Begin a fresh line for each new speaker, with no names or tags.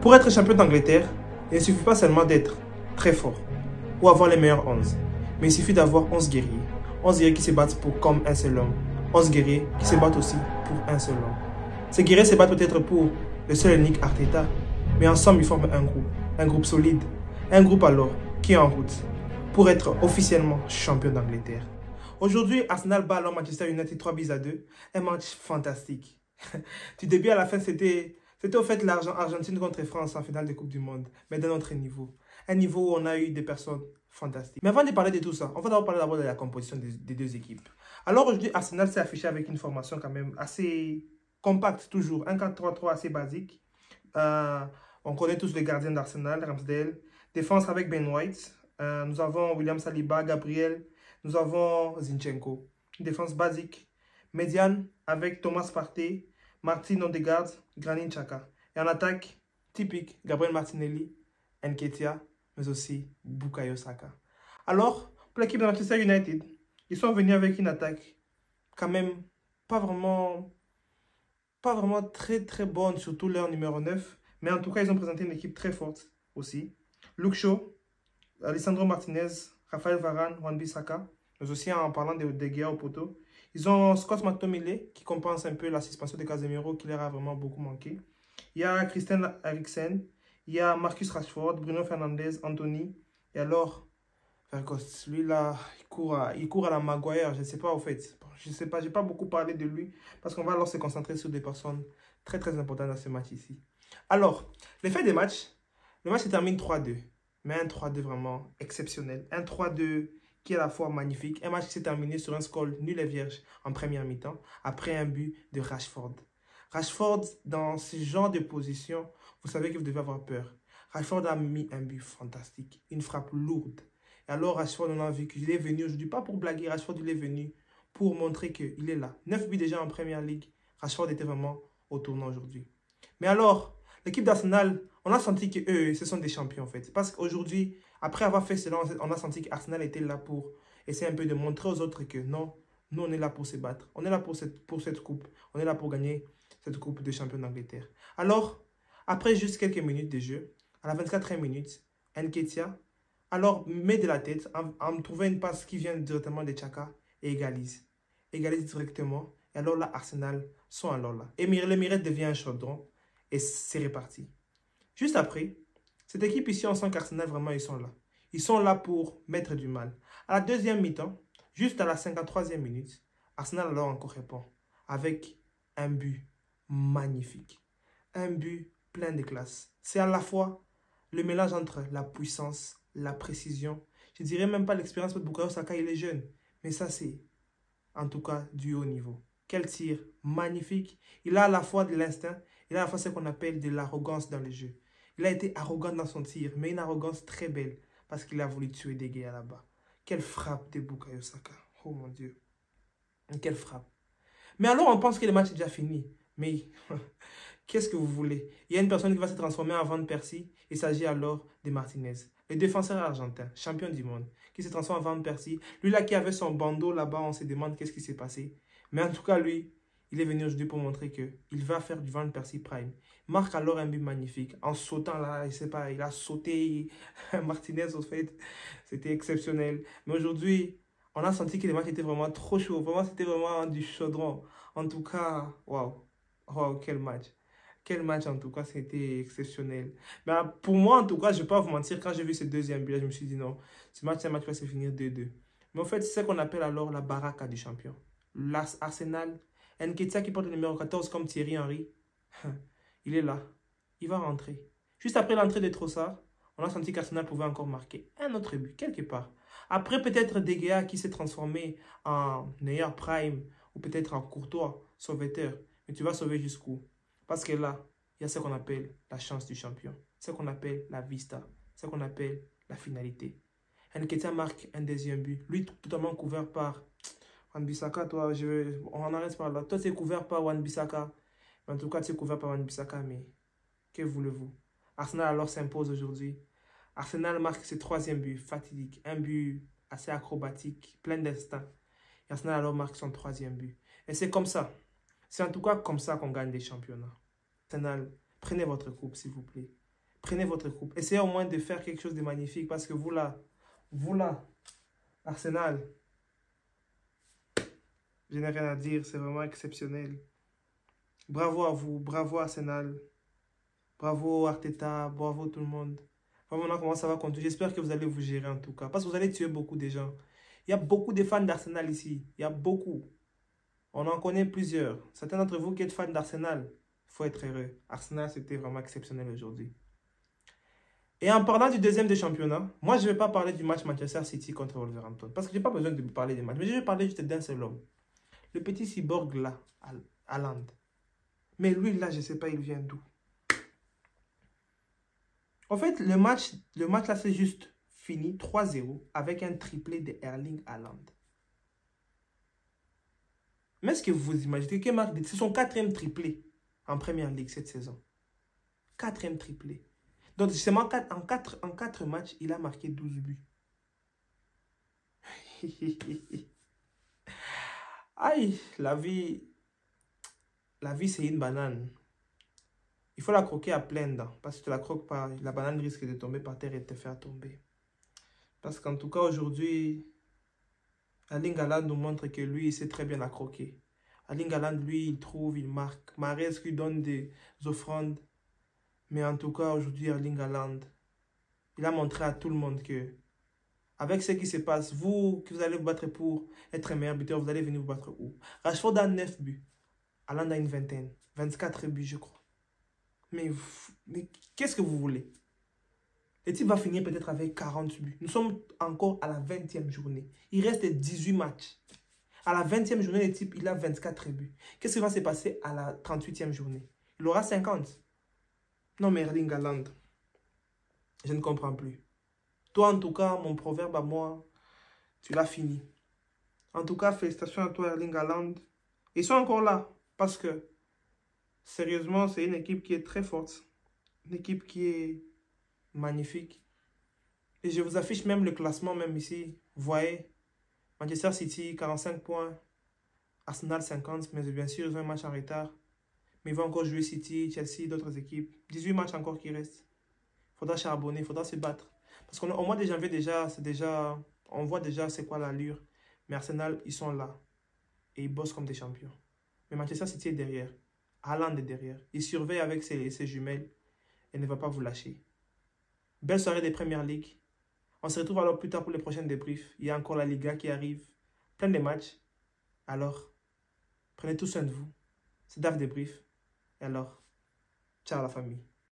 Pour être champion d'Angleterre, il ne suffit pas seulement d'être très fort ou avoir les meilleurs 11, mais il suffit d'avoir 11 guerriers. 11 guerriers qui se battent comme un seul homme. 11 guerriers qui se battent aussi pour un seul homme. Ces guerriers se battent peut-être pour le seul et unique Arteta, mais ensemble ils forment un groupe solide, un groupe alors qui est en route pour être officiellement champion d'Angleterre. Aujourd'hui, Arsenal bat alors Manchester United 3-2, un match fantastique. Du début à la fin, c'était au fait l'Argentine contre France en finale de Coupe du Monde, mais d'un autre niveau. Un niveau où on a eu des personnes fantastiques. Mais avant de parler de tout ça, on va d'abord parler de la composition des deux équipes. Alors aujourd'hui, Arsenal s'est affiché avec une formation quand même assez compacte toujours, un 4-3-3 assez basique. On connaît tous les gardiens d'Arsenal, Ramsdale. Défense avec Ben White. Nous avons William Saliba, Gabriel. Nous avons Zinchenko. Une défense basique. Médiane avec Thomas Partey, Martin Odegaard, Granit Xhaka. Et en attaque, typique, Gabriel Martinelli, Nketiah, mais aussi Bukayo Saka. Alors, pour l'équipe de Manchester United, ils sont venus avec une attaque quand même pas vraiment très bonne, surtout leur numéro 9. Mais en tout cas, ils ont présenté une équipe très forte aussi. Luke Shaw, Alessandro Martinez, Raphaël Varane, Wan-Bissaka. Mais aussi en parlant de Gea au poteau. Ils ont Scott McTominay qui compense un peu la suspension de Casemiro qui leur a vraiment beaucoup manqué. Il y a Christian Eriksen, il y a Marcus Rashford, Bruno Fernandes, Anthony. Et alors, lui là, il court à la Maguire, je ne sais pas au fait. Je ne sais pas, je n'ai pas beaucoup parlé de lui parce qu'on va alors se concentrer sur des personnes très importantes dans ce match ici. Alors, l'effet des matchs, le match se termine 3-2. Mais un 3-2 vraiment exceptionnel. Un 3-2 qui est à la fois magnifique. Un match qui s'est terminé sur un score nul et vierge en première mi-temps, après un but de Rashford. Rashford, dans ce genre de position, vous savez que vous devez avoir peur. Rashford a mis un but fantastique, une frappe lourde. Et alors Rashford, on a vu qu'il est venu aujourd'hui, pas pour blaguer, Rashford il est venu pour montrer qu'il est là. 9 buts déjà en première ligue. Rashford était vraiment au tournant aujourd'hui. Mais alors, l'équipe d'Arsenal, on a senti qu'eux, ce sont des champions en fait. Parce qu'aujourd'hui, après avoir fait cela, on a senti qu'Arsenal était là pour essayer un peu de montrer aux autres que non, nous on est là pour se battre. On est là pour cette coupe. On est là pour gagner cette coupe de champion d'Angleterre. Alors, après juste quelques minutes de jeu, à la 24e minute, Nketiah, alors met de la tête en trouvant une passe qui vient directement de Xhaka et égalise. Égalise directement. Et alors là, Arsenal sont alors là. Et le Mirette devient un chaudron. Et c'est reparti. Juste après, cette équipe ici, on sent qu'Arsenal, vraiment, ils sont là. Ils sont là pour mettre du mal. À la deuxième mi-temps, juste à la 53e minute, Arsenal alors encore répond avec un but magnifique. Un but plein de classe. C'est à la fois le mélange entre la puissance, la précision. Je dirais même pas l'expérience de Bukayo Saka, il est jeune. Mais ça, c'est en tout cas du haut niveau. Quel tir magnifique. Il a à la fois de l'instinct, il a à la fois ce qu'on appelle de l'arrogance dans le jeu. Il a été arrogant dans son tir, mais une arrogance très belle parce qu'il a voulu tuer des gars là-bas. Quelle frappe de Bukayo Saka. Oh mon Dieu. Quelle frappe. Mais alors on pense que le match est déjà fini. Mais qu'est-ce que vous voulez? Il y a une personne qui va se transformer en Van Persie. Il s'agit alors de Martinez, le défenseur argentin, champion du monde, qui se transforme en Van Persie. Lui là qui avait son bandeau là-bas, on se demande qu'est-ce qui s'est passé. Mais en tout cas, lui, il est venu aujourd'hui pour montrer qu'il va faire du Van Persie Prime. Il marque alors un but magnifique. En sautant là, je sais pas, il a sauté. Martinez, au fait, c'était exceptionnel. Mais aujourd'hui, on a senti que le match était vraiment trop chaud. Vraiment, c'était vraiment du chaudron. En tout cas, waouh. Wow, quel match. Quel match, en tout cas, c'était exceptionnel. Mais pour moi, en tout cas, je ne vais pas vous mentir, quand j'ai vu ce deuxième but, je me suis dit non, ce match, c'est un match qui va se finir 2-2. Mais en fait, c'est ce qu'on appelle alors la baraka du champion. L'Arsenal, Nketiah qui porte le numéro 14 comme Thierry Henry, il est là. Il va rentrer. Juste après l'entrée de Trossard, on a senti qu'Arsenal pouvait encore marquer un autre but, quelque part. Après, peut-être De Gea qui s'est transformé en meilleur prime, ou peut-être en Courtois, sauveteur. Mais tu vas sauver jusqu'où? Parce que là, il y a ce qu'on appelle la chance du champion. Ce qu'on appelle la vista. Ce qu'on appelle la finalité. Nketiah marque un deuxième but. Lui, totalement couvert par Wan-Bissaka. Toi, on en arrête par là. Toi, tu es couvert par Wan-Bissaka. En tout cas, tu es couvert par Wan-Bissaka. Mais que voulez-vous? Arsenal alors s'impose aujourd'hui. Arsenal marque ses troisième but fatidique. Un but assez acrobatique, plein d'instinct. Et Arsenal alors marque son troisième but. Et c'est comme ça. C'est en tout cas comme ça qu'on gagne des championnats. Arsenal Prenez votre coupe, s'il vous plaît. Prenez votre coupe. Essayez au moins de faire quelque chose de magnifique parce que vous là, Arsenal, je n'ai rien à dire, c'est vraiment exceptionnel. Bravo à vous, bravo Arsenal, bravo Arteta, bravo tout le monde. Vraiment, comment ça va continuer. J'espère que vous allez vous gérer en tout cas, parce que vous allez tuer beaucoup de gens. Il y a beaucoup de fans d'Arsenal ici, il y a beaucoup. On en connaît plusieurs. Certains d'entre vous qui êtes fans d'Arsenal, il faut être heureux. Arsenal, c'était vraiment exceptionnel aujourd'hui. Et en parlant du deuxième des championnats, moi, je ne vais pas parler du match Manchester City contre Wolverhampton. Parce que je n'ai pas besoin de parler des matchs. Mais je vais parler juste d'un seul homme. Le petit cyborg là, Haaland. Mais lui là, je ne sais pas, il vient d'où. En fait, le match là, c'est juste fini 3-0 avec un triplé de Erling Haaland. Mais est-ce que vous imaginez que c'est son 4e triplé en Première Ligue cette saison? 4e triplé. Donc, seulement en 4 matchs, il a marqué 12 buts. Aïe, la vie, c'est une banane. Il faut la croquer à pleines dents. Parce que tu ne la croques pas, la banane risque de tomber par terre et de te faire tomber. Parce qu'en tout cas, aujourd'hui, Erling Haaland nous montre que lui, il sait très bien la croquer. Erling Haaland, lui, il trouve, il marque. Mahrez lui donne des offrandes. Mais en tout cas, aujourd'hui, Erling Haaland, il a montré à tout le monde que, avec ce qui se passe, vous, que vous allez vous battre pour être un meilleur buteur, vous allez venir vous battre où? Rashford a 9 buts. Haaland a une vingtaine. 24 buts, je crois. Mais qu'est-ce que vous voulez? Le type va finir peut-être avec 40 buts. Nous sommes encore à la 20e journée. Il reste 18 matchs. À la 20e journée, le type, il a 24 buts. Qu'est-ce qui va se passer à la 38e journée? Il aura 50. Non, mais Erling Haaland, je ne comprends plus. Toi, en tout cas, mon proverbe à moi, tu l'as fini. En tout cas, félicitations à toi, Erling Haaland. Ils sont encore là parce que, sérieusement, c'est une équipe qui est très forte. Une équipe qui est magnifique. Et je vous affiche même le classement, même ici. Vous voyez, Manchester City, 45 points. Arsenal, 50. Mais bien sûr, ils ont un match en retard. Mais ils vont encore jouer City, Chelsea, d'autres équipes. 18 matchs encore qui restent. Il faudra charbonner, il faudra se battre. Parce qu'au mois de janvier, on voit déjà c'est quoi l'allure. Mais Arsenal, ils sont là. Et ils bossent comme des champions. Mais Manchester City est derrière. Haaland est derrière. Il surveille avec ses jumelles et ne va pas vous lâcher. Belle soirée des Premières Ligues. On se retrouve alors plus tard pour les prochains débriefs. Il y a encore la Liga qui arrive. Plein de matchs. Alors, prenez tout soin de vous. C'est Dave Débrief. Et alors, ciao la famille.